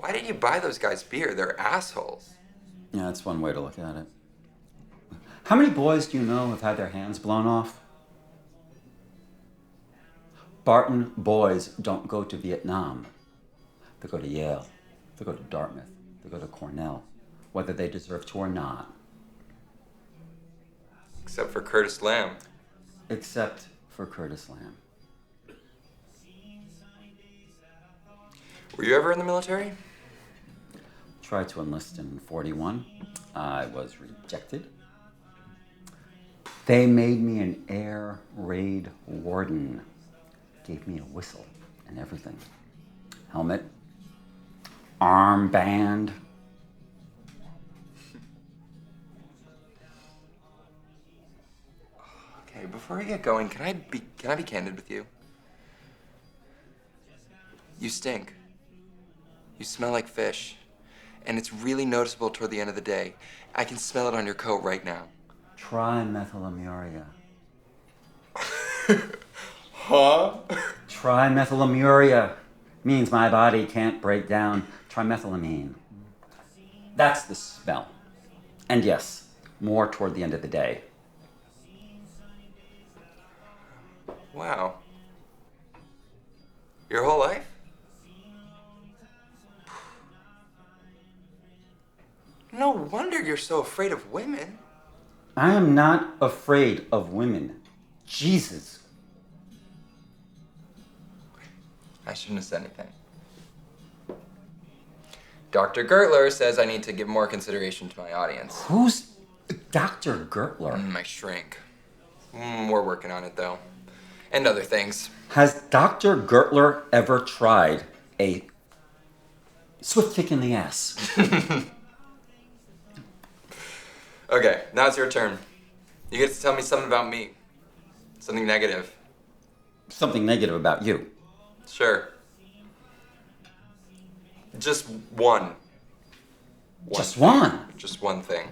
Why did you buy those guys beer? They're assholes. Yeah, that's one way to look at it. How many boys do you know have had their hands blown off? Barton boys don't go to Vietnam. They go to Yale. They go to Dartmouth. They go to Cornell, whether they deserve to or not. Except for Curtis Lamb. Except for Curtis Lamb. Were you ever in the military? Tried to enlist in 41. I was rejected. They made me an air raid warden. Gave me a whistle and everything. Helmet. Armband. Okay, before we get going, can I be candid with you? You stink. You smell like fish. And it's really noticeable toward the end of the day. I can smell it on your coat right now. Trimethylamuria. Huh? Trimethylamuria means my body can't break down trimethylamine. That's the smell. And yes, more toward the end of the day. Wow. Your whole life? No wonder you're so afraid of women. I am not afraid of women. Jesus. I shouldn't have said anything. Dr. Gertler says I need to give more consideration to my audience. Who's Dr. Gertler? My shrink. We're working on it, though. And other things. Has Dr. Gertler ever tried a swift kick in the ass? Okay, now it's your turn. You get to tell me something about me. Something negative. Something negative about you. Sure. Just one. Just one? Just one thing.